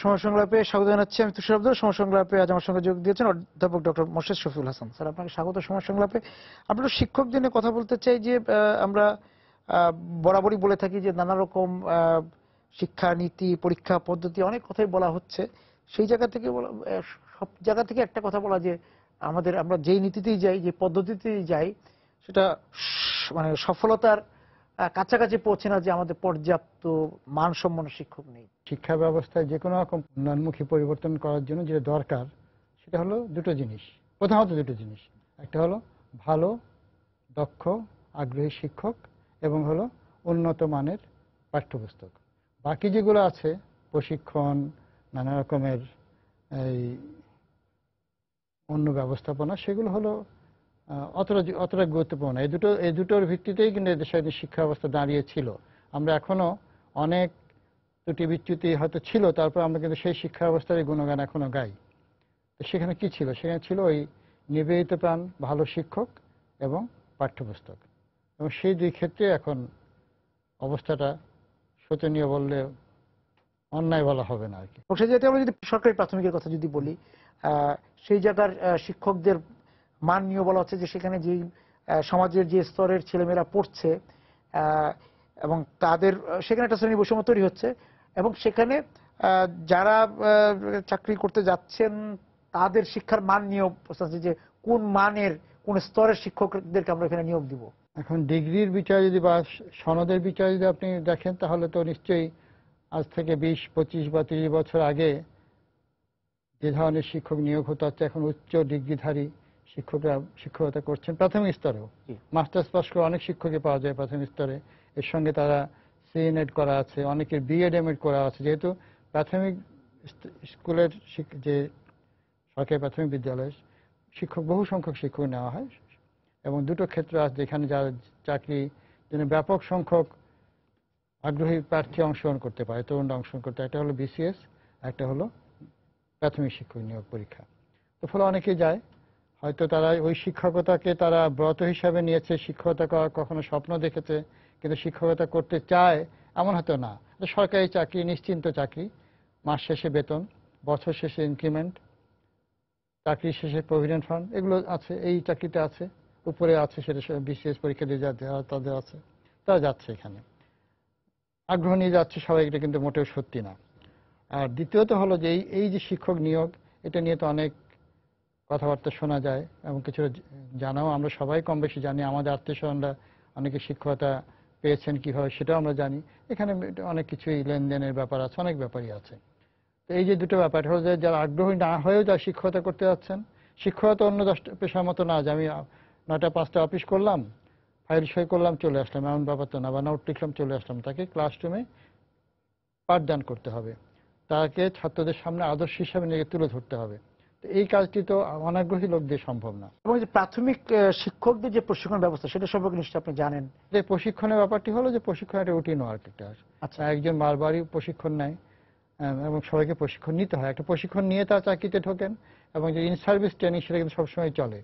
সময় সংলাপে স্বাগত জানাচ্ছি। আমি তুষার আব্দুল। সময় সংলাপে আজ আমার সঙ্গে যোগ দিয়েছেন অধ্যাপক ডক্টর মোর্শেদ শফিউল হাসান। স্যার, আপনাকে স্বাগত সময় সংলাপে। আমরা শিক্ষকদের নিয়ে কথা বলতে চাই যে আমরা বরাবরই বলে থাকি যে নানা রকম শিক্ষা নীতি, পরীক্ষা পদ্ধতি, অনেক কথাই বলা হচ্ছে। সেই জায়গা থেকে সব জায়গা থেকে একটা কথা বলা যে আমরা যেই নীতিতেই যাই, যে পদ্ধতিতেই যাই, সেটা মানে সফলতার কাছাকাছি পৌঁছে না, যে আমাদের পর্যাপ্ত মানসম্পন্ন শিক্ষক নেই। শিক্ষা ব্যবস্থায় যে কোনো রকম উন্নয়নমুখী পরিবর্তন করার জন্য যেটা দরকার সেটা হলো দুটো জিনিস, প্রথমত দুটো জিনিস। একটা হলো ভালো, দক্ষ, আগ্রহী শিক্ষক, এবং হলো উন্নত মানের পাঠ্যপুস্তক। বাকি যেগুলো আছে, প্রশিক্ষণ, নানা রকমের এই অন্য ব্যবস্থাপনা, সেগুলো হলো অতটা গুরুত্বপূর্ণ। এই দুটোর ভিত্তিতেই কিন্তু দেশের শিক্ষা ব্যবস্থা দাঁড়িয়েছিল। আমরা এখনো অনেক ত্রুটি বিচ্যুতি হয়তো ছিল, তারপর আমরা কিন্তু সেই শিক্ষা ব্যবস্থার গুণগান এখনো গাই। তো সেখানে কি ছিল? সেখানে ছিল ওই নিবেদিত প্রাণ ভালো শিক্ষক এবং পাঠ্যপুস্তক। এবং সেই দুই ক্ষেত্রে এখন অবস্থাটা শোচনীয় বললে অন্যায় বলা হবে না আর কি। আমরা যদি সরকারি প্রাথমিকের কথা যদি বলি, সেই জায়গার শিক্ষকদের মান নিয়ে বলা হচ্ছে যে সেখানে যে সমাজের যে স্তরের ছেলেমেয়েরা পড়ছে এবং তাদের সেখানে একটা শ্রেণী বৈষম্য তৈরি হচ্ছে, এবং সেখানে যারা চাকরি করতে যাচ্ছেন তাদের শিক্ষার মান নিয়েও প্রশ্ন আছে যে কোন মানের, কোন স্তরের শিক্ষকদেরকে আমরা এখানে নিয়োগ দিব। এখন ডিগ্রির বিচার যদি বা সনদের বিচার যদি আপনি দেখেন, তাহলে তো নিশ্চয়ই আজ থেকে 20-25 বা 30 বছর আগে যে ধরনের শিক্ষক নিয়োগ হতে হচ্ছে, এখন উচ্চ ডিগ্রিধারী শিক্ষকরা শিক্ষকতা করছেন প্রাথমিক স্তরেও। মাস্টার্স পাস করে অনেক শিক্ষকই পাওয়া যায় প্রাথমিক স্তরে। এর সঙ্গে তারা সিএনএড করা আছে, অনেকের বিএড এমএড করা আছে। যেহেতু প্রাথমিক স্কুলের যে সরকারি প্রাথমিক বিদ্যালয়ের শিক্ষক, বহু সংখ্যক শিক্ষক নেওয়া হয়, এবং দুটো ক্ষেত্র আছে যেখানে যারা চাকরি জন্য ব্যাপক সংখ্যক আগ্রহী প্রার্থী অংশগ্রহণ করতে পারে, তরুণরা অংশগ্রহণ করতে। একটা হলো বিসিএস, একটা হলো প্রাথমিক শিক্ষক নিয়োগ পরীক্ষা। তো ফলে অনেকে যায়, হয়তো তারা ওই শিক্ষকতাকে তারা ব্রত হিসাবে নিয়েছে, শিক্ষকতা করার কখনো স্বপ্ন দেখেছে, কিন্তু শিক্ষকতা করতে চায় এমন হয়তো না। সরকারি চাকরি, নিশ্চিন্ত চাকরি, মাস শেষে বেতন, বছর শেষে ইনক্রিমেন্ট, চাকরি শেষে প্রভিডেন্ট ফান্ড, এগুলো আছে, এই চাকরিতে আছে, উপরে আছে, সেটা বিসিএস পরীক্ষা দিয়ে তাদের আছে, তারা যাচ্ছে এখানে, আগ্রহ নিয়ে যাচ্ছে সবাই। এটা কিন্তু মোটেও সত্যি না। আর দ্বিতীয়ত হলো যে এই যে শিক্ষক নিয়োগ, এটা নিয়ে তো অনেক কথাবার্তা শোনা যায় এবং কিছুটা জানাও আমরা সবাই কম বেশি জানি। আমাদের আত্মীয়স্বজনরা অনেকে শিক্ষকতা পেয়েছেন কিভাবে, সেটাও আমরা জানি। এখানে অনেক কিছুই লেনদেনের ব্যাপার আছে, অনেক ব্যাপারই আছে। তো এই যে দুটো ব্যাপার হলো যে যারা আগ্রহী না হয়েও যারা শিক্ষকতা করতে যাচ্ছেন, শিক্ষকতা অন্য 10টা পেশার মতো না যে আমি 9টা 5টা অফিস করলাম, ফাইল সই করলাম, চলে আসলাম, এমন ব্যাপার তো না, বা নোট লিখলাম চলে আসলাম। তাকে ক্লাসরুমে পাঠদান করতে হবে, তাকে ছাত্রদের সামনে আদর্শ হিসাবে নিজে তুলে ধরতে হবে। তো এই কাজটি তো অনাগ্রহী লোক দিয়ে সম্ভব না। এবং যে প্রাথমিক শিক্ষকদের যে প্রশিক্ষণ ব্যবস্থা, সেটা সম্পর্কে নিশ্চয়ই আপনি জানেন। যে প্রশিক্ষণের ব্যাপারটি হলো যে প্রশিক্ষণ একটা রুটিন ওয়ার্ক, একটা একজন বারবারই প্রশিক্ষণ নেয় এবং সবাইকে প্রশিক্ষণ নিতে হয়। একটা প্রশিক্ষণ নিয়ে তার চাকরিতে ঢোকেন, এবং যে ইন সার্ভিস ট্রেনিং সেটা কিন্তু সবসময় চলে।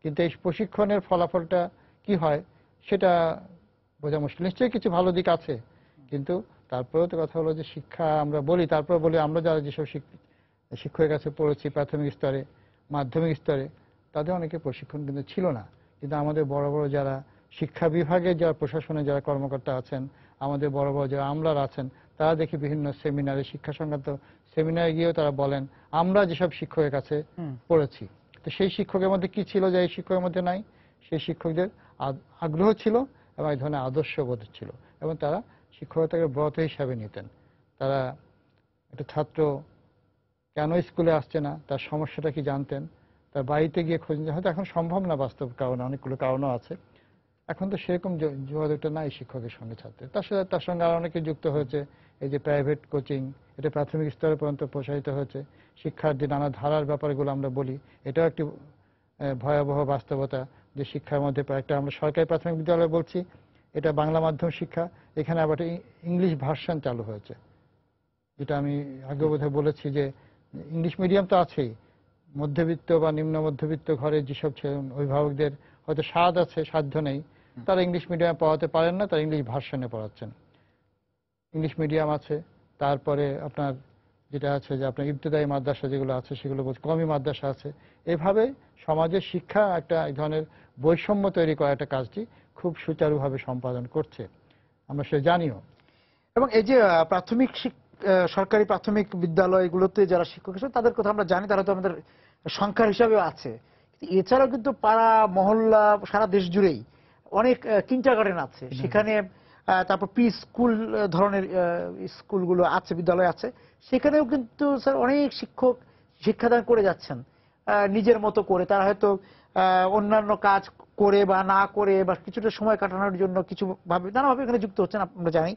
কিন্তু এই প্রশিক্ষণের ফলাফলটা কি হয় সেটা বোঝা মুশকিল। নিশ্চয়ই কিছু ভালো দিক আছে, কিন্তু তারপরেও তো কথা হলো যে শিক্ষা আমরা বলি, তারপর বলি আমরা যারা যেসব শিক্ষকের কাছে পড়েছি প্রাথমিক স্তরে, মাধ্যমিক স্তরে, তাদের অনেকে প্রশিক্ষণ কিন্তু ছিল না। কিন্তু আমাদের বড় বড় যারা শিক্ষা বিভাগে, যারা প্রশাসনে যারা কর্মকর্তা আছেন, আমাদের বড় বড় যারা আমলারা আছেন, তারা দেখি বিভিন্ন সেমিনারে, শিক্ষা সংক্রান্ত সেমিনারে গিয়েও তারা বলেন আমরা যেসব শিক্ষকের কাছে পড়েছি, তো সেই শিক্ষকের মধ্যে কি ছিল যে এই শিক্ষকের মধ্যে নাই? সেই শিক্ষকদের আগ্রহ ছিল এবং এই ধরনের আদর্শবোধ ছিল, এবং তারা শিক্ষকতাকে ব্রত হিসাবে নিতেন। তারা একটা ছাত্র কেন স্কুলে আসছে না, তার সমস্যাটা কি জানতেন, তার বাড়িতে গিয়ে খোঁজ নিতে। হয়তো এখন সম্ভব না বাস্তব কারণে, অনেকগুলো কারণও আছে। এখন তো সেরকম যোগাযোগটা নাই শিক্ষকের সঙ্গে ছাত্রের। তার সঙ্গে আর অনেকে যুক্ত হয়েছে। এই যে প্রাইভেট কোচিং, এটা প্রাথমিক স্তরে পর্যন্ত প্রসারিত হয়েছে। শিক্ষার যে নানা ধারার ব্যাপারগুলো আমরা বলি, এটাও একটি ভয়াবহ বাস্তবতা যে শিক্ষার মধ্যে একটা আমরা সরকারি প্রাথমিক বিদ্যালয় বলছি, এটা বাংলা মাধ্যম শিক্ষা, এখানে আবার ইংলিশ ভার্সন চালু হয়েছে। যেটা আমি আগে বোধহয় বলেছি যে ইংলিশ মিডিয়াম তো আছেই, মধ্যবিত্ত বা নিম্ন মধ্যবিত্ত ঘরে যেসব অভিভাবকদের হয়তো স্বাদ আছে, সাধ্য নেই, তারা ইংলিশ মিডিয়ামে পড়াতে পারেন না, তারা ইংলিশ ভার্সনে পড়াচ্ছেন। ইংলিশ মিডিয়াম আছে, তারপরে আপনার যেটা আছে যে আপনার ইবতেদায়ী মাদ্রাসা যেগুলো আছে সেগুলো কওমি মাদ্রাসা আছে। এভাবে সমাজের শিক্ষা একটা এক ধরনের বৈষম্য তৈরি করা একটা কাজটি খুব সুচারুভাবে সম্পাদন করছে, আমরা সে জানিও। এবং এই যে সরকারি প্রাথমিক বিদ্যালয়গুলোতে যারা শিক্ষক আছে তাদের কথা আমরা জানি, তারা তো আমাদের সংখ্যার হিসাবেও আছে। এছাড়াও কিন্তু পাড়া মহল্লা সারা দেশ জুড়েই অনেক কিন্ডারগার্টেন আছে, সেখানে তারপর প্রি স্কুল ধরনের স্কুলগুলো আছে, বিদ্যালয় আছে, সেখানেও কিন্তু স্যার অনেক শিক্ষক শিক্ষাদান করে যাচ্ছেন নিজের মতো করে। তারা হয়তো অন্যান্য কাজ করে বা না করে বা কিছুটা সময় কাটানোর জন্য কিছু ভাবে নানাভাবে এখানে যুক্ত হচ্ছেন, আমরা জানি।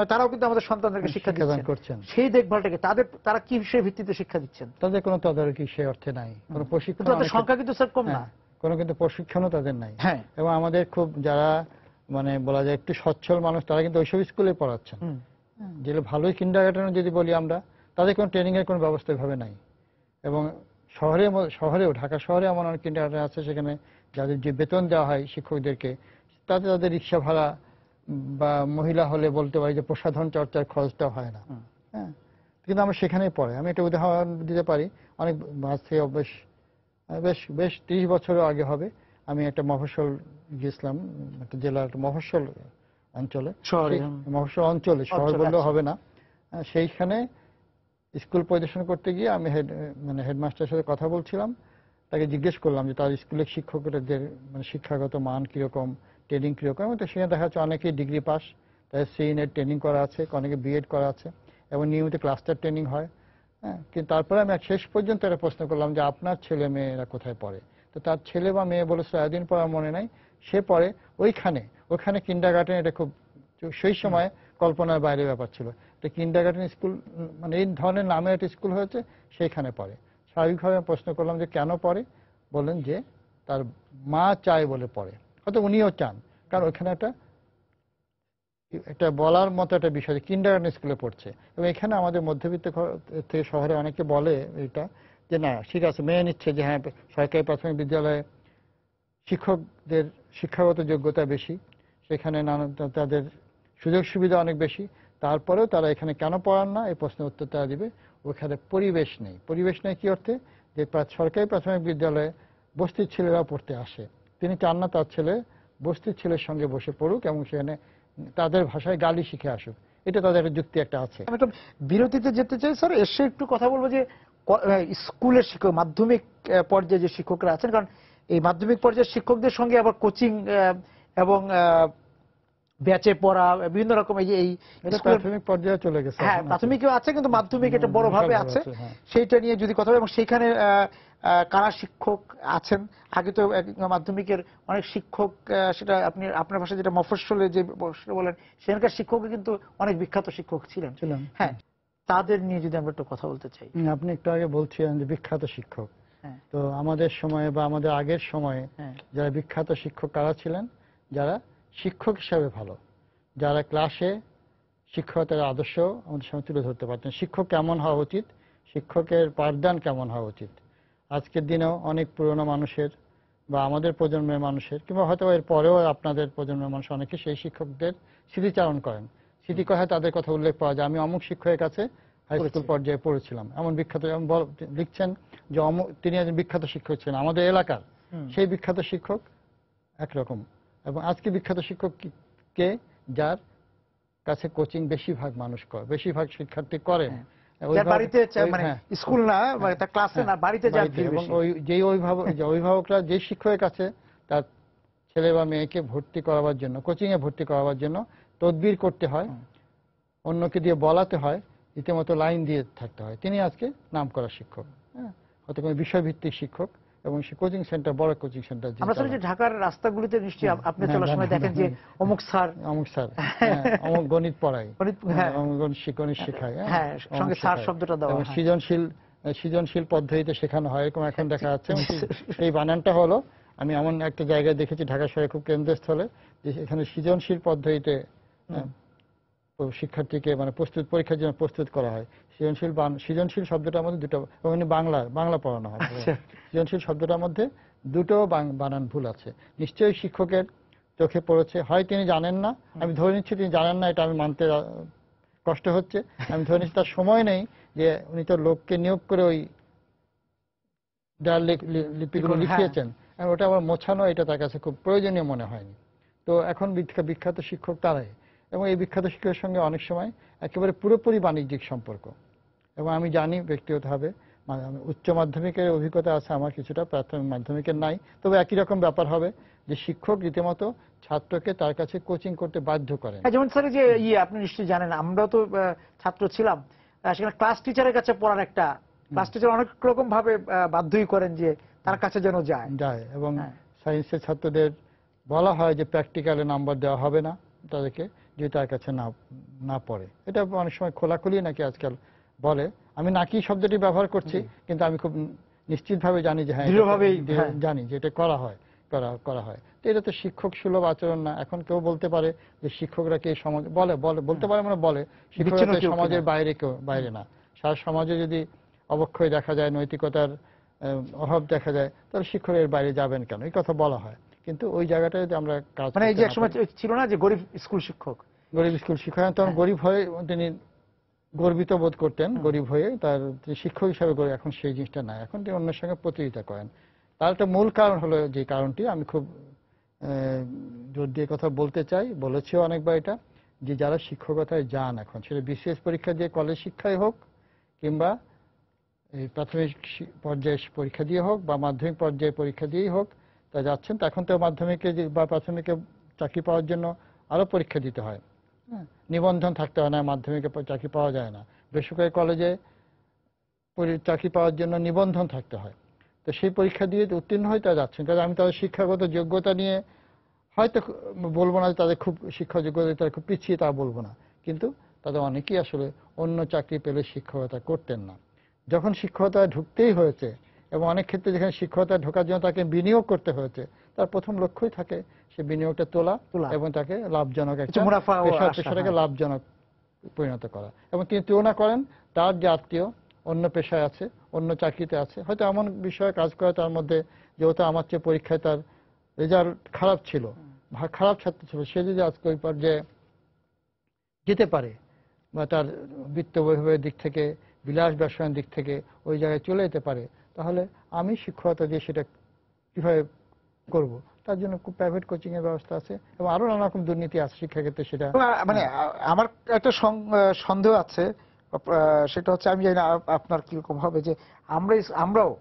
তারাও কিন্তু আমাদের সন্তানদেরকে শিক্ষা দিচ্ছেন। সেই দেখভালটাকে তারা কি বিষয়ে ভিত্তিতে শিক্ষা দিচ্ছেন? তাদের কোনো তদারকি সে অর্থে নাই, কোনো প্রশিক্ষণ, তাদের সংখ্যা কিন্তু স্যার কম না, কোনো কিন্তু প্রশিক্ষণও তাদের নাই। হ্যাঁ, এবং আমাদের খুব যারা মানে বলা যায় একটু সচ্ছল মানুষ, তারা কিন্তু ওইসব স্কুলে পড়াচ্ছেন, যেগুলো ভালোই কিন্ডারগার্টেন যদি বলি আমরা, তাদের কোনো ট্রেনিং এর কোনো ব্যবস্থা ভাবে নাই। এবং শহরেও ঢাকা শহরে এমন অনেক কিন্ডারগার্টেন আছে সেখানে যাদের যে বেতন দেওয়া হয় শিক্ষকদেরকে, তাদের রিক্সা ভাড়া বা মহিলা হলে বলতে পারি যে প্রসাধন চর্চার খরচটা হয় না। হ্যাঁ, কিন্তু আমরা সেখানেই পড়ে। আমি একটা উদাহরণ দিতে পারি, অনেক মাস থেকে বেশ 30 বছরও আগে হবে, আমি একটা মফস্বল গেছিলাম, একটা জেলার একটা মফস্বল অঞ্চলে, মফস্বল অঞ্চলে, শহর বললেও হবে না। সেইখানে স্কুল পরিদর্শন করতে গিয়ে আমি হেডমাস্টারের সাথে কথা বলছিলাম। তাকে জিজ্ঞেস করলাম যে তার স্কুলের শিক্ষকদের মানে শিক্ষাগত মান কিরকম, ট্রেনিং কিরকম। তো সেখানে দেখা যাচ্ছে অনেকেই ডিগ্রি পাস, তাদের সিএনএর ট্রেনিং করা আছে, অনেকে বিএড করা আছে, এবং নিয়মিত ক্লাস্টার ট্রেনিং হয়। হ্যাঁ, কিন্তু তারপরে আমি শেষ পর্যন্ত একটা প্রশ্ন করলাম যে আপনার ছেলে মেয়েরা কোথায় পড়ে? তো তার ছেলে বা মেয়ে বলেছিল এতদিন পর মনে নাই, সে পড়ে ওইখানে কিন্ডারগার্টেন। এটা খুব সেই সময় কল্পনার বাইরে ব্যাপার ছিল। এটা কিন্ডারগার্টেন স্কুল, মানে এই ধরনের নামে একটা স্কুল হয়েছে, সেইখানে পড়ে। স্বাভাবিকভাবে প্রশ্ন করলাম যে কেন পড়ে? বলেন যে তার মা চায় বলে পড়ে, হয়তো উনিও চান, কারণ ওইখানে একটা বলার মতো একটা বিষয়, কিন্ডারগার্টেন স্কুলে পড়ছে। এবং এখানে আমাদের মধ্যবিত্ত থেকে শহরে অনেকে বলে এটা যে না ঠিক আছে, মেনে নিচ্ছে যে হ্যাঁ সরকারি প্রাথমিক বিদ্যালয়ে শিক্ষকদের শিক্ষাগত যোগ্যতা বেশি, সেখানে তাদের সুযোগ সুবিধা অনেক বেশি, তারপরেও তারা এখানে কেন পড়ান না, এই প্রশ্নের উত্তর তারা দিবে ওখানে পরিবেশ নেই। পরিবেশ নেই কি অর্থে? যে সরকারি প্রাথমিক বিদ্যালয়ে বস্তির ছেলেরা পড়তে আসে, তিনি চান না তার ছেলে বস্তির ছেলের সঙ্গে বসে পড়ুক এবং সেখানে তাদের ভাষায় গালি শিখে আসুক। এটা তাদের একটা যুক্তি একটা আছে। আমি একটা বিরতিতে যেতে চাই স্যার, এসে একটু কথা বলবো যে স্কুলের শিক্ষক, মাধ্যমিক পর্যায়ে যে শিক্ষকরা আছেন, কারণ এই মাধ্যমিক পর্যায়ের শিক্ষকদের সঙ্গে আবার কোচিং এবং ব্যাচে পড়া বিভিন্ন রকম এই প্রাথমিক পর্যায়ে চলে গেছে। হ্যাঁ, প্রাথমিকও আছে কিন্তু মাধ্যমিক এটা বড় ভাবে আছে। সেইটা নিয়ে যদি কথা বলি, এবং সেইখানে কারা শিক্ষক আছেন, আগে তো মাধ্যমিকের অনেক শিক্ষক, সেটা আপনি আপনার ভাষায় যেটা মফস্বলে যে বলেন, সেখানকার শিক্ষক কিন্তু অনেক বিখ্যাত শিক্ষক ছিলেন। হ্যাঁ, তাদের নিয়ে যদি আমরা একটু কথা বলতে চাই। আপনি একটু আগে বলছিলেন যে বিখ্যাত শিক্ষক, তো আমাদের সময়ে বা আমাদের আগের সময়ে যারা বিখ্যাত শিক্ষক কারা ছিলেন? যারা শিক্ষক হিসাবে ভালো, যারা ক্লাসে শিক্ষকতার আদর্শ আমাদের সামনে তুলে ধরতে পারতেন। শিক্ষক কেমন হওয়া উচিত, শিক্ষকের পাঠদান কেমন হওয়া উচিত। আজকের দিনেও অনেক পুরনো মানুষের বা আমাদের প্রজন্মের মানুষের, কিংবা হয়তো এর পরেও আপনাদের প্রজন্মের মানুষ অনেকে সেই শিক্ষকদের স্মৃতিচারণ করেন। স্মৃতিকথায় তাদের কথা উল্লেখ পাওয়া যায়, আমি অমুক শিক্ষকের কাছে হাই স্কুল পর্যায়ে পড়েছিলাম, এমন বিখ্যাত। লিখছেন যে তিনি একজন বিখ্যাত শিক্ষক ছিলেন আমাদের এলাকার। সেই বিখ্যাত শিক্ষক একরকম, এবং আজকে বিখ্যাত শিক্ষক কে? যার কাছে কোচিং বেশিরভাগ মানুষ করে, বেশিরভাগ শিক্ষার্থী করেন, স্কুল না, ক্লাসে না, বাড়িতে যায়। এবং যেই অভিভাবকরা যে শিক্ষকের কাছে তার ছেলে বা মেয়েকে ভর্তি করাবার জন্য, কোচিং এ ভর্তি করাবার জন্য তদবির করতে হয়, অন্যকে দিয়ে বলাতে হয়, রীতিমতো লাইন দিয়ে থাকতে হয়, তিনি আজকে নাম করা শিক্ষক। হয়তো কোনো বিষয়ভিত্তিক শিক্ষক, এবং সে কোচিং সেন্টার, বড় কোচিং সেন্টার। আমরা যে ঢাকার রাস্তাগুলিতে নিশ্চয়ই আপনি চলার সময় দেখেন যে অমুক স্যার অমুক গণিত পড়ায়, গণিত শেখায়, সঙ্গে স্যার শব্দটা দেওয়া হয়। সৃজনশীল পদ্ধতিতে শেখানো হয়, এরকম এখন দেখা যাচ্ছে। এই বানানটা হলো, আমি এমন একটা জায়গায় দেখেছি ঢাকা শহরে খুব কেন্দ্রস্থলে, যে এখানে সৃজনশীল পদ্ধতিতে শিক্ষার্থীকে মানে পরীক্ষার জন্য প্রস্তুত করা হয়। সৃজনশীল শব্দটার মধ্যে দুটো, বাংলা পড়ানো হয়। সৃজনশীল শব্দটার মধ্যে দুটো বানান ভুল আছে। নিশ্চয়ই শিক্ষকের চোখে পড়েছে, হয় তিনি জানেন না, আমি ধরে নিচ্ছি তিনি জানেন না, এটা আমি মানতে কষ্ট হচ্ছে। আমি ধরে নিচ্ছি তার সময় নেই যে উনি তো লোককে নিয়োগ করে ওই লিপিগুলো হ্যাঁ। লিখিয়েছেন, আর ওটা আবার মোছানো এটা তার কাছে খুব প্রয়োজনীয় মনে হয়নি। তো এখন বিখ্যাত শিক্ষক তারাই, এবং এই বিখ্যাত শিক্ষকের সঙ্গে অনেক সময় একেবারে পুরোপুরি বাণিজ্যিক সম্পর্ক। এবং আমি জানি ব্যক্তিগতভাবে, উচ্চ মাধ্যমিকের অভিজ্ঞতা আছে আমার কিছুটা, প্রাথমিক মাধ্যমিকের নাই, তবে একই রকম ব্যাপার হবে যে শিক্ষক রীতিমতো ছাত্রকে তার কাছে কোচিং করতে বাধ্য করেন। যেমন স্যার যে আপনি নিশ্চয়ই জানেন, আমরাও তো ছাত্র ছিলাম, সেখানে ক্লাস টিচারের কাছে পড়ার একটা, ক্লাস টিচার অনেক রকম ভাবে বাধ্যই করেন যে তার কাছে যেন যায়। এবং হ্যাঁ। সায়েন্সের ছাত্রদের বলা হয় যে প্র্যাকটিক্যালে নাম্বার দেওয়া হবে না তাদেরকে যদি তার কাছে না পড়ে। এটা অনেক সময় খোলাখুলি নাকি আজকাল বলে, আমি নাকি শব্দটি ব্যবহার করছি, কিন্তু আমি খুব নিশ্চিতভাবে জানি যে হ্যাঁ, দৃঢ়ভাবেই জানি যে এটা করা হয়। তো এটা তো শিক্ষক সুলভ আচরণ না। এখন কেউ বলতে পারে যে শিক্ষকরা কি সমাজ বলতে পারে, মানে বলে শিক্ষকরা তো সমাজের বাইরে না। সারা সমাজে যদি অবক্ষয় দেখা যায়, নৈতিকতার অভাব দেখা যায়, তাহলে শিক্ষকের বাইরে যাবেন কেন, এই কথা বলা হয়। কিন্তু ওই জায়গাটা যদি আমরা কাজ মানে এই যে একসময় ছিল না যে গরিব স্কুল শিক্ষক, তখন গরিব হয়ে তিনি গর্বিত বোধ করতেন, গরিব হয়ে তার শিক্ষক হিসাবে গড়ে, এখন সেই জিনিসটা নাই, এখন তিনি অন্যের সঙ্গে প্রতিযোগিতা করেন। তার একটা মূল কারণ হলো যে কারণটি আমি খুব জোর দিয়ে কথা বলতে চাই, বলেছিও অনেকবার এটা, যে যারা শিক্ষকতায় যান এখন, সেটা বিসিএস পরীক্ষা দিয়ে কলেজ শিক্ষায় হোক, কিংবা এই প্রাথমিক পর্যায়ে পরীক্ষা দিয়ে হোক, বা মাধ্যমিক পর্যায়ে পরীক্ষা দিয়েই হোক, তা যাচ্ছেন। এখন তো মাধ্যমিকে বা প্রাথমিকে চাকরি পাওয়ার জন্য আরো পরীক্ষা দিতে হয়, নিবন্ধন থাকতে হয় না, মাধ্যমিকে চাকরি পাওয়া যায় না। বেসরকারি কলেজে চাকরি পাওয়ার জন্য নিবন্ধন থাকতে হয়। তো সেই পরীক্ষা দিয়ে উত্তীর্ণ হয়ে তারা যাচ্ছেন। কারণ আমি তাদের শিক্ষাগত যোগ্যতা নিয়ে হয়তো বলবো না তাদের খুব শিক্ষা যোগ্যতা তারা খুব পিছিয়ে, তা বলবো না, কিন্তু তাদের অনেকেই আসলে অন্য চাকরি পেলে শিক্ষকতা করতেন না। যখন শিক্ষকতায় ঢুকতেই হয়েছে, এবং অনেক ক্ষেত্রে যেখানে শিক্ষকতায় ঢোকার জন্য তাকে বিনিয়োগ করতে হয়েছে, তার প্রথম লক্ষ্যই থাকে সে বিনিয়োগটা তোলা এবং তাকে লাভজনক একটা পেশাটাকে লাভজনক পরিণত করা। এবং তিনি তুলনা করেন তার যে আত্মীয় অন্য পেশায় আছে, অন্য চাকরিতে আছে, হয়তো এমন বিষয়ে কাজ করে তার মধ্যে, যেহেতু আমার চেয়ে পরীক্ষায় তার রেজাল্ট খারাপ ছিল, খারাপ ছাত্র ছিল, সে যদি আজকে ওই পর্যায়ে যেতে পারে, বা তার বিত্ত বৈভবের দিক থেকে, বিলাস ব্যবসায়ের দিক থেকে ওই জায়গায় চলে যেতে পারে, তাহলে আমি শিক্ষকতা দিয়ে সেটা কিভাবে করব? তার জন্য প্রাইভেট কোচিং এর ব্যবস্থা আছে, এবং আরো নানা রকম দুর্নীতি আছে শিক্ষাক্ষেত্রে। সেটা মানে আমার একটা সন্দেহ আছে, সেটা হচ্ছে, আমি জানি না আপনার কিরকম হবে, যে আমরাও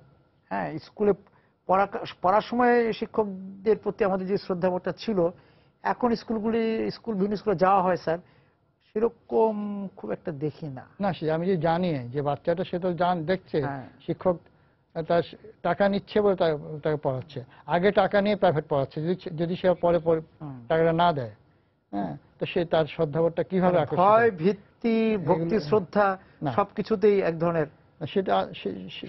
স্কুলে পড়ার সময় শিক্ষকদের প্রতি আমাদের যে শ্রদ্ধাবোধটা ছিল, এখন বিভিন্ন স্কুলে যাওয়া হয় স্যার, সেরকম খুব একটা দেখি না। সে আমি যে জানি যে বাচ্চাটা সে তো দেখছে শিক্ষক তার টাকা নিচ্ছে বলে তাকে পড়াচ্ছে, আগে টাকা নিয়ে প্রাইভেট পড়াচ্ছে, যদি সে পরে টাকাটা না দেয়, তো সে তার শ্রদ্ধাবোধটা কিভাবে ভয়, ভিত্তি, ভক্তি, শ্রদ্ধা সবকিছুতেই এক ধরনের সেটা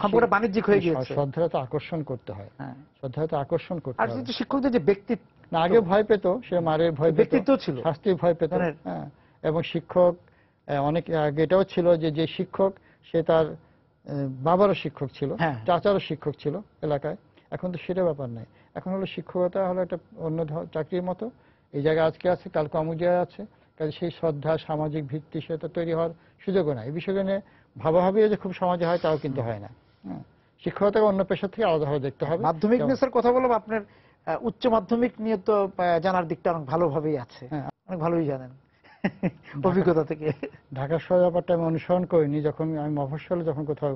সম্পূর্ণ বাণিজ্যিক হয়ে গিয়েছে। শ্রদ্ধাটা তো আকর্ষণ করতে হয়, শ্রদ্ধাটা আকর্ষণ করতে হয়। আর শিক্ষকদের যে ব্যক্তিত্ব, আগে ভয় পেত, সে মারের ভয় পেত, ব্যক্তিত্ব ছিল, শাস্তির ভয় পেত। এবং শিক্ষক অনেক আগে এটাও ছিল যে শিক্ষক সে তার বাবারও শিক্ষক ছিল, চাচারও শিক্ষক ছিল এলাকায়। এখন তো সেটা ব্যাপার নাই, এখন হলো শিক্ষকতা হলো একটা অন্য চাকরির মতো, এই জায়গায় আজকে আছে কাল কমুজিয়া আছে, কাজে সেই শ্রদ্ধা, সামাজিক ভিত্তি সেটা তৈরি হওয়ার সুযোগও নাই। এই বিষয়টা নিয়ে ভাবাভাবি যে খুব সমাজে হয় তাও কিন্তু হয় না। শিক্ষকতাকে অন্য পেশা থেকে আলাদাভাবে দেখতে হবে। মাধ্যমিক নিয়ে স্যার কথা বললাম, আপনার উচ্চ মাধ্যমিক নিয়ে তো জানার দিকটা অনেক ভালোভাবেই আছে, অনেক ভালোই জানেন অভিজ্ঞতা থেকে। ঢাকা শহর ব্যাপারটা আমি অনুসরণ করিনি। যখন আমি মফস্বলে যখন কোথাও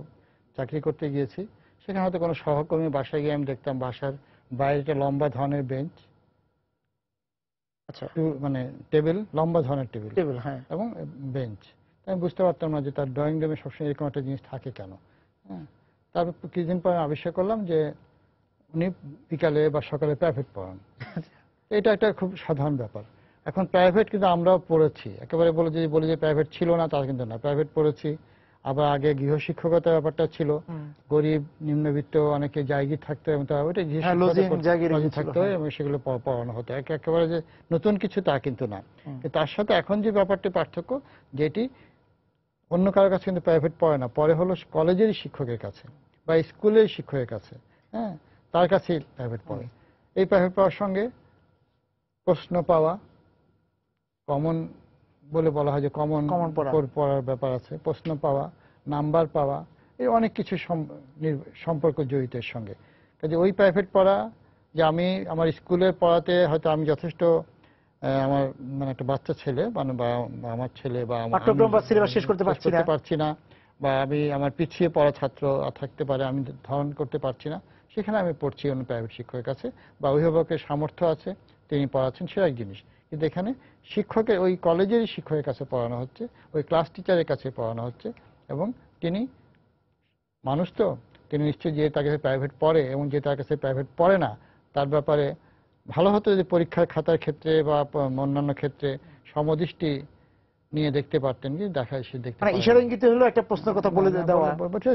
চাকরি করতে গিয়েছি, সেখানে হয়তো কোনো সহকর্মী বাসায় গিয়ে আমি দেখতাম বাসার বাইরে একটা লম্বা ধরনের বেঞ্চ, আচ্ছা মানে টেবিল, লম্বা ধরনের টেবিল এবং বেঞ্চ। আমি বুঝতে পারতাম না যে তার ড্রয়িং রুমে সবসময় এরকম একটা জিনিস থাকে কেন। তারপর কিছুদিন পর আবিষ্কার করলাম যে উনি বিকালে বা সকালে প্রাইভেট পড়ান। এটা একটা খুব সাধারণ ব্যাপার। এখন প্রাইভেট কিন্তু আমরাও পড়েছি, একেবারে বলি যে প্রাইভেট ছিল না তা কিন্তু না, প্রাইভেট পড়েছি। আবার আগে গৃহশিক্ষকতার ব্যাপারটা ছিল, গরিব নিম্নবিত্ত অনেকে জায়গি থাকতো, এবং ওইটা গৃহশিক্ষকতা থাকতো এবং সেগুলো পড়ানো হতো। একেবারে যে নতুন কিছু তা কিন্তু না। তার সাথে এখন যে ব্যাপারটি পার্থক্য, যেটি অন্য কারোর কাছে কিন্তু প্রাইভেট পড়ে না, পরে হলো কলেজেরই শিক্ষকের কাছে বা স্কুলের শিক্ষকের কাছে, তার কাছেই প্রাইভেট পড়ে। এই প্রাইভেট পড়ার সঙ্গে প্রশ্ন পাওয়া, কমন বলে বলা হয় যে কমন Common পড়া। পড়ার ব্যাপার আছে, প্রশ্ন পাওয়া, নাম্বার পাওয়া, এই অনেক কিছু সম্পর্ক জড়িত এর সঙ্গে। কাজে ওই প্রাইভেট পড়া, যে আমি আমার স্কুলের পড়াতে হয়তো আমি যথেষ্ট আমার মানে একটা বাচ্চা ছেলে মানে বা আমার ছেলে বা পাঠ্যক্রম বা সিলেবাস শেষ করতে পারছি না, বা আমি আমার পিছিয়ে পড়া ছাত্র থাকতে পারে, আমি ধারণ করতে পারছি না, সেখানে আমি পড়ছি অন্য প্রাইভেট শিক্ষকের কাছে, বা অভিভাবকের সামর্থ্য আছে তিনি পড়াচ্ছেন, সেটা এক জিনিস। কিন্তু এখানে শিক্ষকের ওই কলেজেরই শিক্ষকের কাছে পড়ানো হচ্ছে, ওই ক্লাস টিচারের কাছে পড়ানো হচ্ছে, এবং তিনি মানুষ তো, তিনি নিশ্চয়ই যে তার কাছে প্রাইভেট পড়ে এবং যে তার কাছে প্রাইভেট পড়ে না তার ব্যাপারে ভালো হতো যদি পরীক্ষার খাতার ক্ষেত্রে বা অন্যান্য ক্ষেত্রে সমদৃষ্টি নিয়ে দেখতে পারতেন, যে দেখা সে দেখতে মানে ইশারা ইঙ্গিতে হলো একটা প্রশ্নের কথা বলে দেওয়া।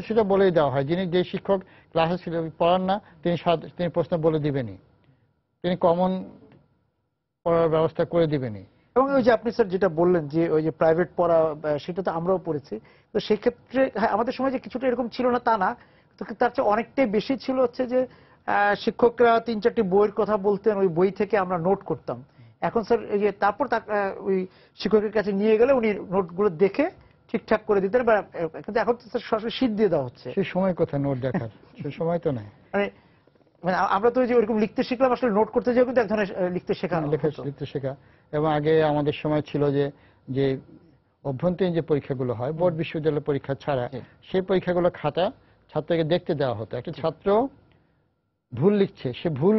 সেটা বলেই দেওয়া হয়, যিনি যে শিক্ষক ক্লাসে ছিল পড়ান না তিনি প্রশ্ন বলে দিবেনই, তিনি কমন পড়ার ব্যবস্থা করে দিবেনই। এবং ওই যে আপনি স্যার যেটা বললেন যে ওই যে প্রাইভেট পড়া, সেটা তো আমরাও পড়েছি, তো সেই ক্ষেত্রে হ্যাঁ আমাদের সময় যে কিছুটা এরকম ছিল না তা না, তো তার চেয়ে অনেকটাই বেশি ছিল হচ্ছে যে শিক্ষকরা 3-4টি বইয়ের কথা বলতেন, ওই বই থেকে আমরা নোট করতাম। এখন স্যার এই যে তারপর ওই শিক্ষকের কাছে নিয়ে গেলে উনি নোটগুলো দেখে ঠিকঠাক করে দিতেন, কিন্তু এখন তো স্যার সরাসরি শীট দিয়ে দেওয়া হচ্ছে। সে সময় কোথায় নোট দেখার, সে সময় তো নাই। মানে আমরা তো ওই যে ওইরকম লিখতে শিখলাম, আসলে নোট করতে যাও কিন্তু এক ধরনের লিখতে শেখা লিখতে শেখা। এবং আগে আমাদের সময় ছিল যে যে অভ্যন্তরীণ যে পরীক্ষাগুলো হয় বোর্ড বিশ্ববিদ্যালয় পরীক্ষা ছাড়া, সেই পরীক্ষাগুলো খাতা ছাত্রকে দেখতে দেওয়া হতো। একটা ছাত্র ভুল লিখছে, সে ভুল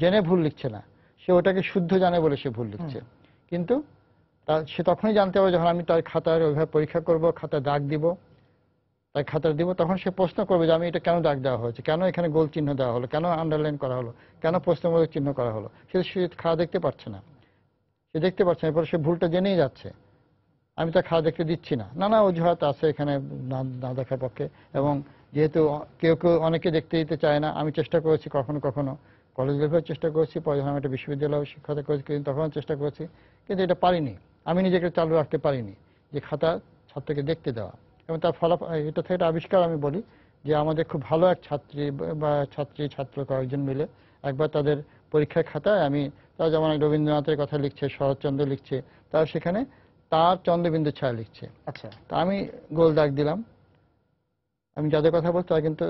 জেনে ভুল লিখছে না, সে ওটাকে শুদ্ধ জানে বলে সে ভুল লিখছে, কিন্তু সে তখনই জানতে পারবে যখন আমি তার খাতার ওইভাবে পরীক্ষা করব, খাতা দাগ দিব, তাই খাতা দিব, তখন সে প্রশ্ন করবে যে আমি এটা কেন দাগ দেওয়া হয়েছে, কেন এখানে গোল চিহ্ন দেওয়া হলো, কেন আন্ডারলাইন করা হলো, কেন প্রশ্নবোধক চিহ্ন করা হলো। সে খাতা দেখতে পাচ্ছে না, এরপর সে ভুলটা জেনেই যাচ্ছে, আমি তা খাওয়া দেখতে দিচ্ছি না, নানা অজুহাত আছে এখানে না দেখার পক্ষে। এবং যেহেতু কেউ অনেকে দেখতে দিতে চায় না, আমি চেষ্টা করেছি কখনো কখনো, কলেজ লেভেলেও চেষ্টা করেছি, পরে যখন আমি একটা বিশ্ববিদ্যালয় শিক্ষকতা করেছি তখন চেষ্টা করেছি, কিন্তু এটা পারিনি, আমি নিজেকে চালু রাখতে পারিনি যে খাতা ছাত্রকে দেখতে দেওয়া। এবং তার ফলাফল এটা থেকে একটা আবিষ্কার আমি বলি যে আমাদের খুব ভালো এক ছাত্রী বা ছাত্র কয়েকজন মিলে একবার তাদের পরীক্ষার খাতায় তারা যেমন রবীন্দ্রনাথের কথা লিখছে, শরৎচন্দ্র লিখছে, তারা সেখানে তার চন্দ্রবিন্দু ছায়া লিখছে। আচ্ছা, তা আমি গোল দাগ দিলাম। আমি যাদের কথা বলছি তারা কিন্তু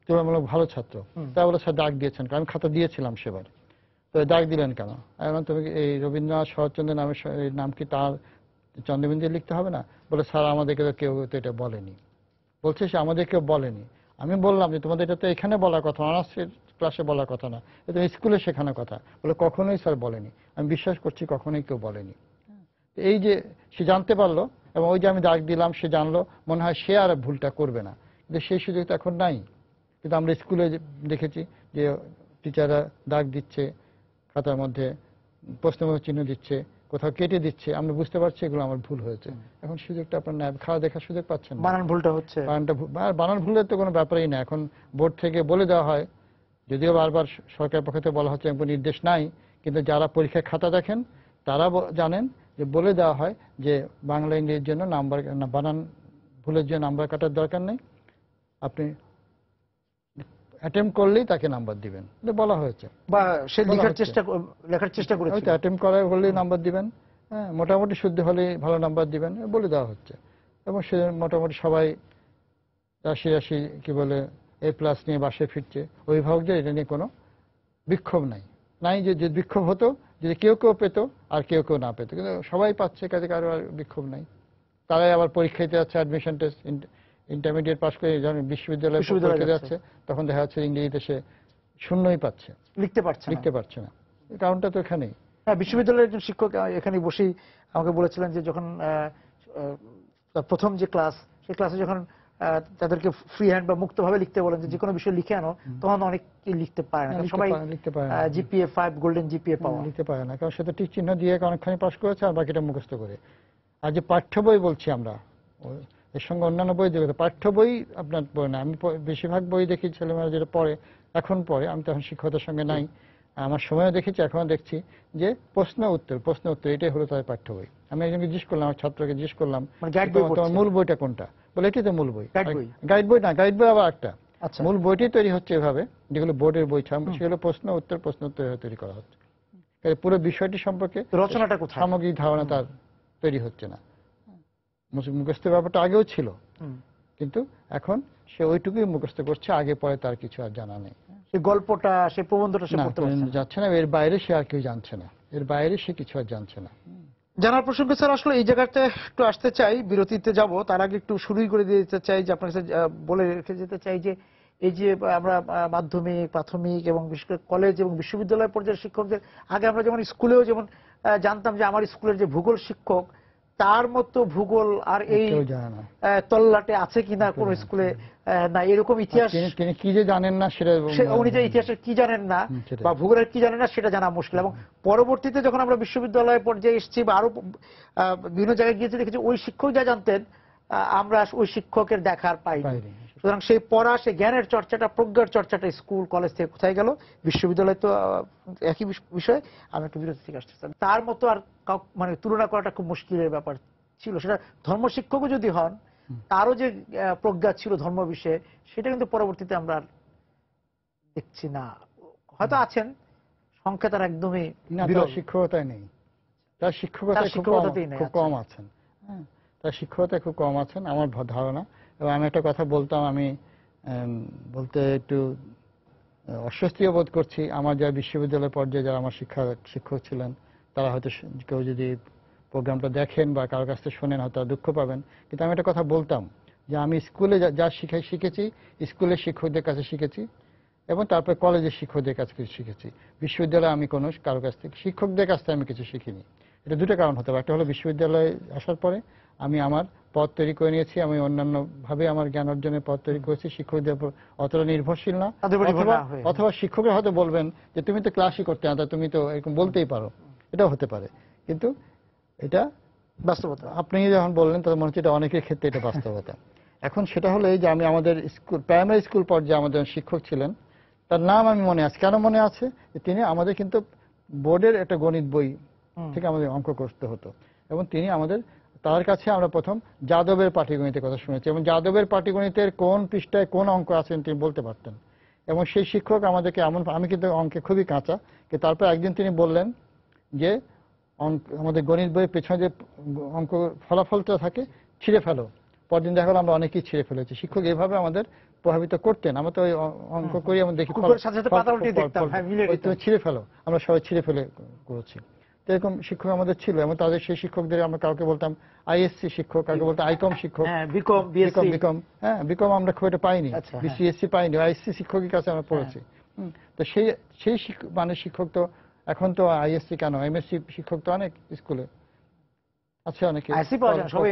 তুলনামূলক ভালো ছাত্র, তারা বলে স্যার দাগ দিয়েছেন, কারণ খাতা দিয়েছিলাম সেবার, তো দাগ দিলেন কেন? এখন তুমি এই রবীন্দ্রনাথ শরৎচন্দ্রের নাম কি তার চন্দ্রবিন্দু লিখতে হবে না? বলে স্যার আমাদেরকে তো কেউ তো এটা বলেনি। বলছে সে আমাদের কেউ বলেনি। আমি বললাম যে তোমাদের এটা তো এখানে বলার কথা, অনার্সের ক্লাসে বলার কথা না, এটা স্কুলে শেখানোর কথা। বলে কখনোই স্যার বলেনি। আমি বিশ্বাস করছি কখনোই কেউ বলেনি। এই যে সে জানতে পারলো, এবং ওই যে আমি দাগ দিলাম সে জানলো, মনে হয় সে আর ভুলটা করবে না, কিন্তু সেই সুযোগ তো এখন নাই। কিন্তু আমরা স্কুলে দেখেছি যে টিচাররা দাগ দিচ্ছে, খাতার মধ্যে প্রশ্নবোধক চিহ্ন দিচ্ছে, কোথাও কেটে দিচ্ছে, আমরা বুঝতে পারছি এগুলো আমার ভুল হয়েছে। এখন সুযোগটা আপনার না, খাওয়া দেখার সুযোগ পাচ্ছেন না, বানান ভুলটা হচ্ছে, বানান ভুলের তো কোনো ব্যাপারই না। এখন বোর্ড থেকে বলে দেওয়া হয়, যদিও বারবার সরকার পক্ষ থেকে বলা হচ্ছে কোনো নির্দেশ নাই, কিন্তু যারা পরীক্ষার খাতা দেখেন তারা জানেন যে বলে দেওয়া হয় যে বাংলা ইংরেজির জন্য বানান ভুলের জন্য নাম্বার কাটার দরকার নেই, আপনি অ্যাটেম্প করলেই তাকে নাম্বার দিবেন, বলা হয়েছে। বা সে লেখার চেষ্টা করেছে, হয়তো অ্যাটেম্প করার হলেই নাম্বার দিবেন, হ্যাঁ মোটামুটি শুদ্ধ হলেই ভালো নাম্বার দিবেন, বলে দেওয়া হচ্ছে। এবং সে মোটামুটি সবাই 80 কি বলে A+ নিয়ে বাসায় ফিরছে। অভিভাবকদের এটা নিয়ে কোনো বিক্ষোভ নাই যে বিক্ষোভ হতো যদি কেউ পেত আর কেউ না পেত, কিন্তু সবাই পাচ্ছে, কাজে কারো আর বিক্ষোভ নাই। তারাই আবার পরীক্ষা দিতে যাচ্ছে, অ্যাডমিশন টেস্ট, ইন্টারমিডিয়েট পাস করে যখন বিশ্ববিদ্যালয়ে পরীক্ষা যাচ্ছে, তখন দেখা যাচ্ছে ইংরেজিতে সে শূন্যই পাচ্ছে, লিখতে পারছে না। কারণটা তো এখানেই। হ্যাঁ, বিশ্ববিদ্যালয়ের একজন শিক্ষক এখানে বসেই আমাকে বলেছিলেন যে যখন প্রথম যে ক্লাস, সেই ক্লাসে যখন তাদেরকে ফ্রি হ্যান্ড বা মুক্তভাবে লিখতে বলেন যে কোনো বিষয় লিখে আনো, তখন অনেকেই লিখতে পারে না, সবাই GPA 5 গোল্ডেন GPA পাওয়া, লিখতে পারে না, কারণ সে তো টিক চিহ্ন দিয়ে অনেকখানি পাস করেছে আর বাকিটা মুখস্থ করে। আর যে পাঠ্য বই বলছি আমরা, এর সঙ্গে অন্যান্য বই দেখে, পাঠ্য বই আপনার পড়ে না। আমি বেশিরভাগ বই দেখি ছেলেমেয়েরা যেটা পড়ে, এখন পড়ে, আমি তখন শিক্ষকতার সঙ্গে নাই, আমার সময়ও দেখেছি এখনো দেখছি যে প্রশ্ন উত্তর এটাই হলো তাদের পাঠ্য বই। আমি একজনকে জিজ্ঞেস করলাম, আমার ছাত্রকে জিজ্ঞেস করলাম তোমার মূল বইটা কোনটা, বলে এটাই তো মূল বই। গাইড বই না, গাইড বই আবার একটা, মূল বইটি তৈরি হচ্ছে এভাবে, যেগুলো বোর্ডের বই, সেগুলো প্রশ্ন উত্তর তৈরি করা হচ্ছে। পুরো বিষয়টি সম্পর্কে রচনাটা কোথায়, সামগ্রিক ধারণা তার তৈরি হচ্ছে না। মুখস্থের ব্যাপারটা আগেও ছিল, কিন্তু এখন সে ওইটুকুই মুখস্থ করছে, আগে পরে তার কিছু আর জানা নেই। সেই গল্পটা, সেই প্রবন্ধটা সে পড়তে পারছে না। যাচ্ছে না, এর বাইরে সে আর কেউ জানছে না, এর বাইরে সে কিছু আর জানছে না। জানার প্রসঙ্গে স্যার আসলে এই জায়গাতে একটু আসতে চাই, বিরতিতে যাব, তার আগে একটু শুরুই করে দিতে চাই যে আপনার কাছে বলে রেখে যেতে চাই যে এই যে আমরা মাধ্যমিক, প্রাথমিক এবং বিশেষ করে কলেজ এবং বিশ্ববিদ্যালয় পর্যায়ের শিক্ষকদের আগে আমরা যেমন স্কুলেও যেমন জানতাম যে আমার স্কুলের যে ভূগোল শিক্ষক, তার মতো ভূগোল আর এই তল্লাটে আছে কিনা কোন স্কুলে না, এরকম ইতিহাস তিনি কি যে জানেন না সেটা, উনি যে ইতিহাসের কি জানেন না বা ভূগোলের কি জানেন না সেটা জানা মুশকিল। এবং পরবর্তীতে যখন আমরা বিশ্ববিদ্যালয় পর্যায়ে এসেছি বা আরো বিভিন্ন জায়গায় গিয়েছি, দেখেছি ওই শিক্ষক যা জানতেন আমরা ওই শিক্ষকের দেখার পাইনি। সুতরাং সেই পড়া, সেই জ্ঞানের চর্চাটা, প্রজ্ঞার চর্চাটা স্কুল কলেজ থেকে কোথায় গেল? বিশ্ববিদ্যালয় তো একই বিষয়। আমি একটু বিরতি থেকে আসতে চাই। তার মতো আর মানে তুলনা করাটা খুব মুশকিলের ব্যাপার ছিল। সেটা ধর্ম শিক্ষকও যদি হন, তারও যে প্রজ্ঞা ছিল ধর্ম বিষয়ে, সেটা কিন্তু পরবর্তীতে আমরা দেখছি না। হয়তো আছেন, সংখ্যা তার একদমই শিক্ষকতায় নেই, তার শিক্ষকতায় খুব কম আছেন। তার শিক্ষকতায় খুব কম আছেন আমার ধারণা। এবং আমি একটা কথা বলতাম, আমি বলতে একটু অস্বস্তিও বোধ করছি। আমার যারা বিশ্ববিদ্যালয় পর্যায়ে যারা আমার শিক্ষক ছিলেন, তারা হয়তো কেউ যদি প্রোগ্রামটা দেখেন বা কারোর কাছ থেকে শোনেন হয়তো দুঃখ পাবেন, কিন্তু আমি একটা কথা বলতাম যে আমি স্কুলে যা শিখেছি, স্কুলের শিক্ষকদের কাছে শিখেছি এবং তারপরে কলেজের শিক্ষকদের কাছ থেকে শিখেছি। বিশ্ববিদ্যালয়ে আমি কোনো কারোর কাছ থেকে, শিক্ষকদের কাছ থেকে আমি কিছু শিখিনি। এটা দুটো কারণ হতে পারে। একটা হলো বিশ্ববিদ্যালয়ে আসার পরে আমি আমার পথ তৈরি করে নিয়েছি, আমি অন্যান্য ভাবে আমার জ্ঞান অর্জনের পথ তৈরি করেছি, শিক্ষকদের উপর অতটা নির্ভরশীল না। অথবা শিক্ষকরা হয়তো বলবেন যে তুমি তো ক্লাসই করতে না, তুমি তো এরকম বলতেই পারো, এটাও হতে পারে। কিন্তু এটা বাস্তবতা। আপনি যখন বললেন তখন মনে হচ্ছে এটা অনেকের ক্ষেত্রে এটা বাস্তবতা। এখন সেটা হলো এই যে আমি আমাদের স্কুল, প্রাইমারি স্কুল পর্যায়ে আমাদের শিক্ষক ছিলেন, তার নাম আমি মনে আছে। কেন মনে আছে? তিনি আমাদের কিন্তু বোর্ডের একটা গণিত বই থেকে আমাদের অঙ্ক করতে হতো, এবং তিনি আমাদের, তার কাছে আমরা প্রথম যাদবের পাটিগণিতের কথা শুনেছি, এবং যাদবের পাটিগণিতের কোন পৃষ্ঠায় কোন অঙ্ক আছেন তিনি বলতে পারতেন। এবং সেই শিক্ষক আমাদেরকে এমন, আমি কিন্তু অঙ্কে খুবই কাঁচা, কিন্তু তারপর একদিন তিনি বললেন যে আমাদের গণিত বইয়ের পেছনে যে অঙ্ক ফলাফলটা থাকে ছিঁড়ে ফেলো। পরদিন দেখা গেল আমরা অনেকেই ছিঁড়ে ফেলেছি। শিক্ষক এভাবে আমাদের প্রভাবিত করতেন। আমরা তো ওই অঙ্ক করি, আমরা দেখি ছিঁড়ে ফেলো, আমরা সবাই ছিঁড়ে ফেলে করেছি। এরকম শিক্ষক আমাদের ছিল, এবং তাদের সেই শিক্ষকদের আমরা কাউকে বলতাম আইএসসি শিক্ষক, কাউকে বলতাম আইকম শিক্ষক, বিকম আমরা খুব একটা পাইনি, বিসিএসসি পাইনি, আইএসসি শিক্ষকের কাছে আমরা পড়েছি। তো সেই মানে শিক্ষক তো এখন তো আইএসসি কেন, এমএসসি শিক্ষক তো অনেক স্কুলে আছে, অনেকে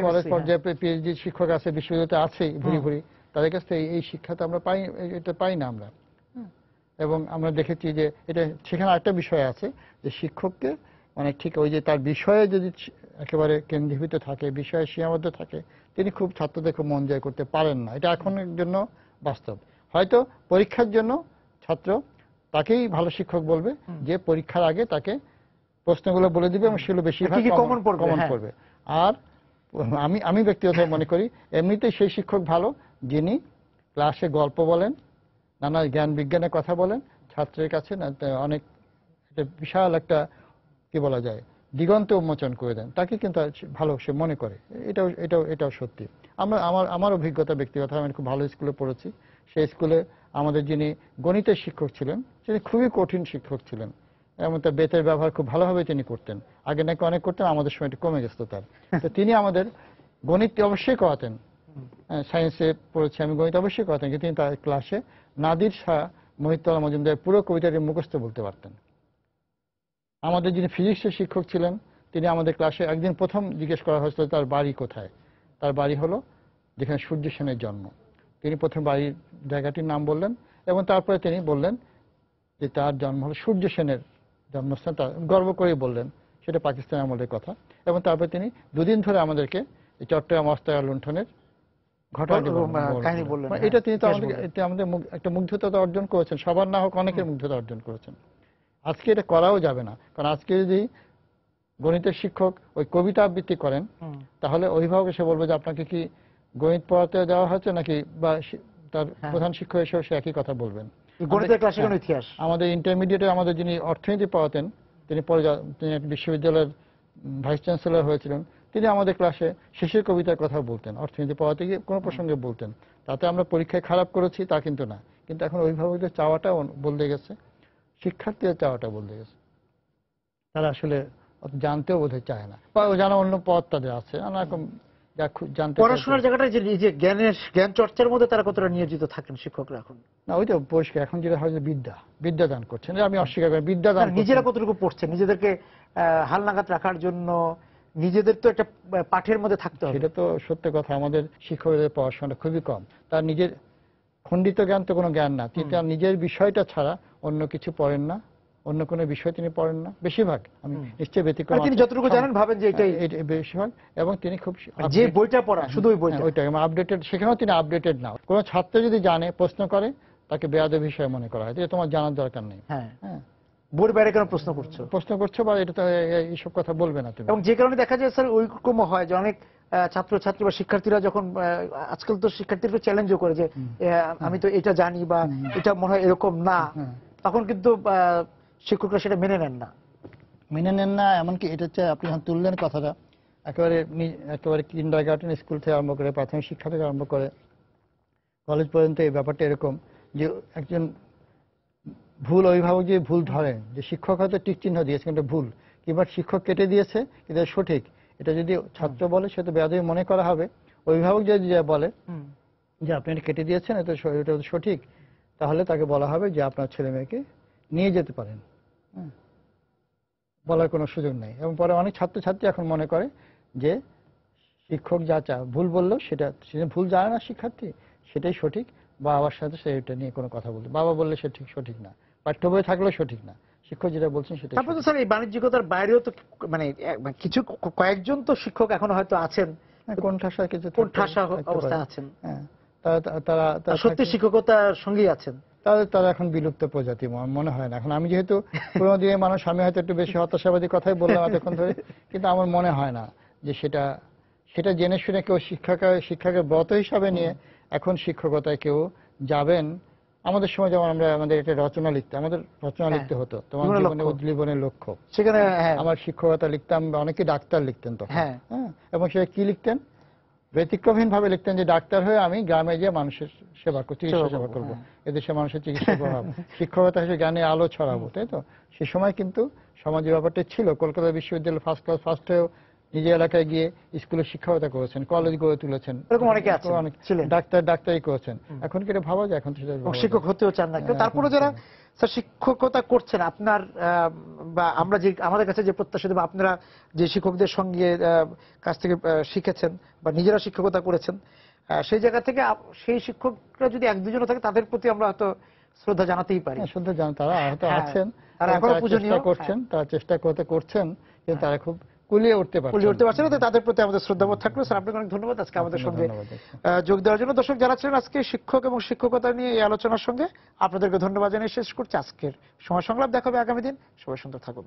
কলেজ পর্যায়ে পিএইচডি শিক্ষক আছে, বিশ্ববিদ্যালয়তে আছে ভুরি ভুরি। তাদের কাছ থেকে এই শিক্ষা তো আমরা পাই, এটা পাই না আমরা। এবং আমরা দেখেছি যে এটা, সেখানে একটা বিষয় আছে যে শিক্ষককে মানে ঠিক ওই যে তার বিষয়ে যদি একেবারে কেন্দ্রীভূত থাকে, বিষয়ে সীমাবদ্ধ থাকে, তিনি খুব ছাত্রদের খুব মন জয় করতে পারেন না। এটা এখনের জন্য বাস্তব। হয়তো পরীক্ষার জন্য ছাত্র তাকেই ভালো শিক্ষক বলবে, যে পরীক্ষার আগে তাকে প্রশ্নগুলো বলে দিবে এবং সেগুলো বেশিরভাগ কমন পড়বে। আর আমি ব্যক্তিগতভাবে মনে করি এমনিতেই সেই শিক্ষক ভালো যিনি ক্লাসে গল্প বলেন, নানা জ্ঞান বিজ্ঞানের কথা বলেন, ছাত্রের কাছে অনেক বিশাল একটা কি বলা যায় দিগন্ত উন্মোচন করে দেন, তাকে কিন্তু ভালো সে মনে করে। এটাও সত্যি। আমার অভিজ্ঞতা ব্যক্তিগত, আমি খুব ভালো স্কুলে পড়েছি। সেই স্কুলে আমাদের যিনি গণিতের শিক্ষক ছিলেন, তিনি খুবই কঠিন শিক্ষক ছিলেন, এবং তার বেতের ব্যবহার খুব ভালোভাবে তিনি করতেন। আগে নাকি অনেক করতেন, আমাদের সময় এটা কমে গেছে তার। তো তিনি আমাদের গণিত অবশ্যই করাতেন, সায়েন্সে পড়েছি আমি, গণিত অবশ্যই করাতেন, কিন্তু তিনি তার ক্লাসে নাদির শাহ মহিউদ্দৌলা মজুমদারের পুরো কবিতাটি মুখস্থ বলতে পারতেন। আমাদের যিনি ফিজিক্সের শিক্ষক ছিলেন, তিনি আমাদের ক্লাসে একদিন প্রথম জিজ্ঞেস করা হয়েছিল তার বাড়ি কোথায়। তার বাড়ি হলো যেখানে সূর্য সেনের জন্ম। তিনি প্রথম বাড়ির জায়গাটির নাম বললেন, এবং তারপরে তিনি বললেন যে তার জন্ম হলো সূর্য সেনের জন্মস্থান, তার গর্ব করেই বললেন, সেটা পাকিস্তান আমলের কথা। এবং তারপরে তিনি দুদিন ধরে আমাদেরকে চট্টগ্রাম অস্ত্রাগার লুণ্ঠনের ঘটনাটি বললেন। এটা তিনি তো আমাদের একটা মুগ্ধতা অর্জন করেছেন, সবার না হোক অনেকের মুগ্ধতা অর্জন করেছেন। আজকে এটা করাও যাবে না, কারণ আজকে যদি গণিতের শিক্ষক ওই কবিতা আবৃত্তি করেন, তাহলে অভিভাবক এসে বলবে যে আপনাকে কি গণিত পড়াতে দেওয়া হচ্ছে নাকি, বা তার প্রধান শিক্ষক এসেও সে একই কথা বলবেন। আমাদের ইন্টারমিডিয়েটে আমাদের যিনি অর্থনীতি পড়াতেন, তিনি পরে তিনি বিশ্ববিদ্যালয়ের ভাইস চ্যান্সেলর হয়েছিলেন, তিনি আমাদের ক্লাসে শেষের কবিতার কথা বলতেন, অর্থনীতি পড়াতে গিয়ে কোনো প্রসঙ্গে বলতেন। তাতে আমরা পরীক্ষায় খারাপ করেছি তা কিন্তু না, কিন্তু এখন অভিভাবকদের চাওয়াটা বদলে গেছে, শিক্ষার্থীদের চাওয়াটা বদলে গেছে। তারা আসলে অত জানতেও বোধহয় চায় না, বা জানা অন্য পথ তাদের আছে, নানা রকম জানতে পড়াশোনার জায়গাটা যে জ্ঞান চর্চার মধ্যে তারা কতটা নিয়োজিত থাকেন শিক্ষকরা এখন? না, ওই তো পরিষ্কার এখন যেটা হয় যে বিদ্যা দান করছেন, আমি অস্বীকার করি, বিদ্যা দান নিজেরা কতটুকু পড়ছেন, নিজেদেরকে হালনাগাদ রাখার জন্য নিজেদের তো একটা পাঠের মধ্যে থাকতে হবে। সেটা তো সত্য কথা, আমাদের শিক্ষকদের পড়াশোনাটা খুবই কম। তার নিজের খণ্ডিত জ্ঞান তো কোনো জ্ঞান না, তিনি তার নিজের বিষয়টা ছাড়া অন্য কিছু পড়েন না, অন্য কোনো বিষয় তিনি পড়েন না বেশিরভাগ। আমি নিশ্চয়ই ব্যতিক্রম, তিনি যতটুকু জানেন ভাবেন যে এটাই বেশিরভাগ, এবং তিনি খুব যে বইটা পড়া শুধু ওই বইটা, ওইটাই আপডেটেড, সেখানেও তিনি আপডেটেড না। কোনো ছাত্র যদি জানে প্রশ্ন করে তাকে বেয়াদবি বিষয় মনে করা হয়, যে তোমার জানার দরকার নেই। হ্যাঁ, বইয়ের বাইরে কেন প্রশ্ন করছো, বা এটা তো এইসব কথা বলবে না তুমি। এবং যে কারণে দেখা যায় স্যার ওইরকম হয় যে অনেক ছাত্রছাত্রী বা শিক্ষার্থীরা যখন আজকাল তো শিক্ষার্থীরা চ্যালেঞ্জও করে যে আমি তো এটা জানি বা এটা মনে হয় এরকম না, তখন কিন্তু শিক্ষকরা সেটা মেনে নেন না। এমনকি এটা হচ্ছে আপনি যখন তুললেন কথাটা, একেবারে কিন্ডারগার্টেন স্কুল থেকে আরম্ভ করে, প্রাথমিক শিক্ষা থেকে আরম্ভ করে কলেজ পর্যন্ত এই ব্যাপারটা এরকম যে একজন ভুল অভিভাবক যে ভুল ধরেন যে শিক্ষক হয়তো টিক চিহ্ন দিয়েছে কিন্তু ভুল, কিংবা শিক্ষক কেটে দিয়েছে কিন্তু সঠিক, এটা যদি ছাত্র বলে সে তো বেয়াদবি মনে করা হবে। অভিভাবক যদি বলে যে আপনি এটা কেটে দিয়েছেন, এটা সঠিক, তাহলে তাকে বলা হবে যে আপনার ছেলে মেয়েকে নিয়ে যেতে পারেন, বলার কোনো সুযোগ নেই। এবং পরে অনেক ছাত্রছাত্রী এখন মনে করে যে শিক্ষক যা ভুল বললো সেটা ভুল জানে না শিক্ষার্থী, সেটাই সঠিক, বাবার সাথে সেটা নিয়ে কোনো কথা বলতে, বাবা বললে সে সঠিক না, পাঠ্য বই থাকলেও সঠিক না, শিক্ষক যেটা বলছেন সেটা। তারপর তো স্যার এই বাণিজ্যিকতার বাইরেও তো মানে কিছু কয়েকজন তো শিক্ষক এখনো হয়তো আছেন, কোণঠাসা অবস্থায় আছেন, তারা সত্যি শিক্ষকতার সঙ্গেই আছেন, তারা এখন বিলুপ্ত প্রজাতি মনে হয় না। এখন আমি যেহেতু পুরোনো দিনের মানুষ, আমি হয়তো একটু বেশি হতাশাবাদী কথাই বললাম এতক্ষণ ধরে, কিন্তু আমার মনে হয় না যে সেটা জেনে শুনে কেউ শিক্ষাকে ব্রত হিসাবে নিয়ে এখন শিক্ষকতায় কেউ যাবেন। আমাদের সময় যেমন আমাদের এটা রচনা লিখতে হতো, তোমার জীবনে উদ্দীপনের লক্ষ্য, সেখানে আমার শিক্ষকতা লিখতাম, অনেকে ডাক্তার লিখতেন তখন, এবং সেটা কি লিখতেন, ব্যতিক্রমহীন ভাবে লিখতেন যে ডাক্তার হয়ে আমি গ্রামে গিয়ে মানুষের সেবা করবো, চিকিৎসা সেবা করবো, এদেশে মানুষের চিকিৎসা করাবো, শিক্ষকতা হিসেবে জ্ঞানের আলো ছড়াবো, তাই তো? সে সময় কিন্তু সমাজের ব্যাপারটা ছিল। কলকাতা বিশ্ববিদ্যালয় ফার্স্ট হয়েও নিজের এলাকায় গিয়ে স্কুলে শিক্ষকতা করেছেন, কলেজ গড়ে তুলেছেন, ডাক্তারি করেছেন। এখন কি এটা ভাবা যায়? এখন শিক্ষক হতেও চান না কেউ। তারপরে যারা স্যার শিক্ষকতা করছেন, আপনার বা আমরা যে আমাদের কাছে যে প্রত্যাশা দেব, আপনারা যে শিক্ষকদের সঙ্গে কাছ থেকে শিখেছেন বা নিজেরা শিক্ষকতা করেছেন, সেই জায়গা থেকে সেই শিক্ষকরা যদি এক দুজনও থাকে তাদের প্রতি আমরা হয়তো শ্রদ্ধা জানাতেই পারি। শ্রদ্ধা জানান, তারা হয়তো আছেন, তারা এখনো পূজনীয় করছেন, তারা চেষ্টা করছেন, কিন্তু তারা খুব কুলিয়ে উঠতে পারছেন না, তাদের প্রতি আমাদের শ্রদ্ধাবোধ থাকলো। স্যার আপনাকে অনেক ধন্যবাদ আজকে আমাদের সঙ্গে যোগ দেওয়ার জন্য। দর্শক যারা ছিলেন আজকে শিক্ষক এবং শিক্ষকতা নিয়ে এই আলোচনার সঙ্গে, আপনাদেরকে ধন্যবাদ জানিয়ে শেষ করছি আজকের সময় সংলাপ। দেখা হবে আগামী দিন। সবাই সুন্দর থাকুন।